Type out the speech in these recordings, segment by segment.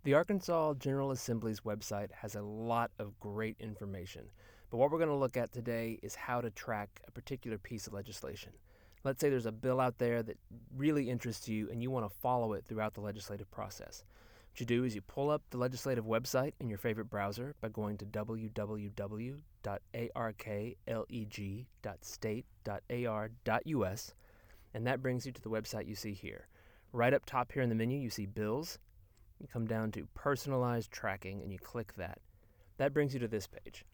The Arkansas General Assembly's website has a lot of great information, but what we're going to look at today is how to track a particular piece of legislation. Let's say there's a bill out there that really interests you and you want to follow it throughout the legislative process. What you do is you pull up the legislative website in your favorite browser by going to www.arkleg.state.ar.us, and that brings you to the website you see here. Right up top here in the menu, you see Bills. You come down to Personalized Tracking and you click that. That brings you to this page.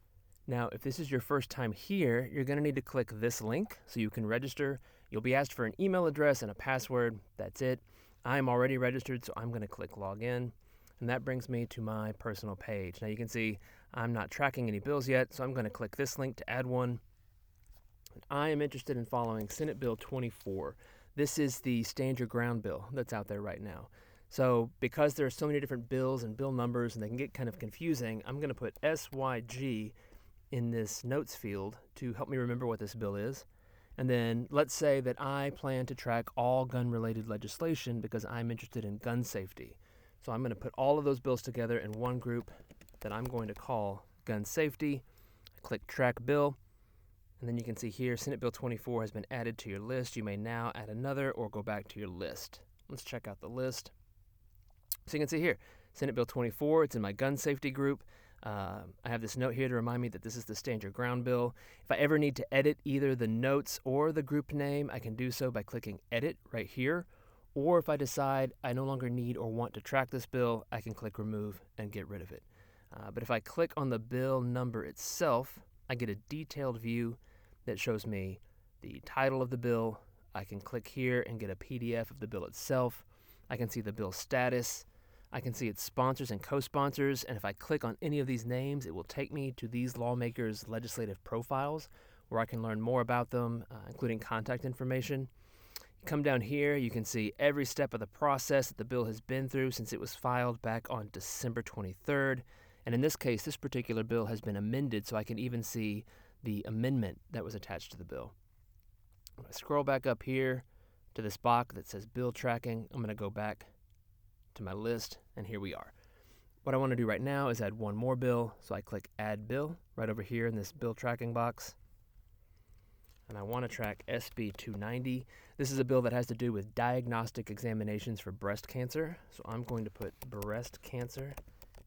Now, if this is your first time here, you're going to need to click this link so you can register. You'll be asked for an email address and a password. That's it. I'm already registered, so I'm going to click Login. And that brings me to my personal page. Now you can see I'm not tracking any bills yet, so I'm going to click this link to add one. I am interested in following Senate Bill 24. This is the Stand Your Ground bill that's out there right now. So because there are so many different bills and bill numbers and they can get kind of confusing, I'm going to put SYG in this notes field to help me remember what this bill is. And then let's say that I plan to track all gun-related legislation because I'm interested in gun safety. So I'm going to put all of those bills together in one group that I'm going to call gun safety. Click Track Bill. And then you can see here, Senate Bill 24 has been added to your list. You may now add another or go back to your list. Let's check out the list. So you can see here, Senate Bill 24, it's in my gun safety group. I have this note here to remind me that this is the Stand Your Ground bill. If I ever need to edit either the notes or the group name, I can do so by clicking Edit right here. Or if I decide I no longer need or want to track this bill, I can click Remove and get rid of it. But if I click on the bill number itself, I get a detailed view that shows me the title of the bill. I can click here and get a PDF of the bill itself. I can see the bill status. I can see its sponsors and co-sponsors, and if I click on any of these names, it will take me to these lawmakers' legislative profiles where I can learn more about them, including contact information. You come down here, you can see every step of the process that the bill has been through since it was filed back on December 23rd. And in this case, this particular bill has been amended, so I can even see the amendment that was attached to the bill. When I scroll back up here to this box that says Bill Tracking, I'm going to go back to my list, and here we are. What I want to do right now is add one more bill, so I click Add Bill right over here in this bill tracking box. And I want to track SB 290. This is a bill that has to do with diagnostic examinations for breast cancer, so I'm going to put breast cancer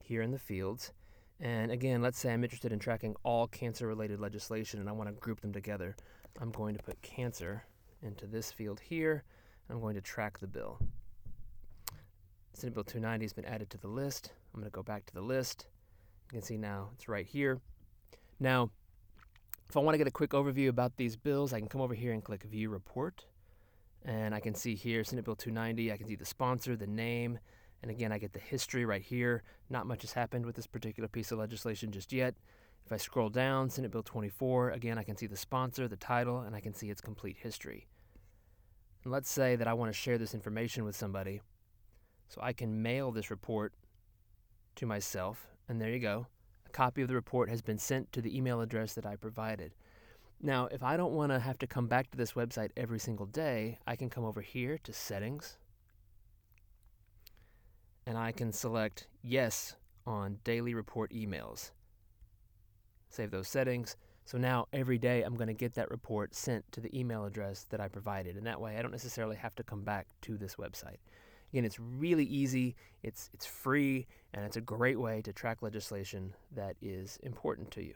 here in the fields. And again, let's say I'm interested in tracking all cancer-related legislation and I want to group them together. I'm going to put cancer into this field here, and I'm going to track the bill. Senate Bill 290 has been added to the list. I'm going to go back to the list. You can see now it's right here. Now, if I want to get a quick overview about these bills, I can come over here and click View Report. And I can see here Senate Bill 290. I can see the sponsor, the name, and again, I get the history right here. Not much has happened with this particular piece of legislation just yet. If I scroll down, Senate Bill 24, again, I can see the sponsor, the title, and I can see its complete history. And let's say that I want to share this information with somebody. So I can mail this report to myself, and there you go. A copy of the report has been sent to the email address that I provided. Now, if I don't want to have to come back to this website every single day, I can come over here to Settings, and I can select Yes on Daily Report Emails. Save those settings. So now every day I'm going to get that report sent to the email address that I provided, and that way I don't necessarily have to come back to this website. Again, it's really easy, it's free, and it's a great way to track legislation that is important to you.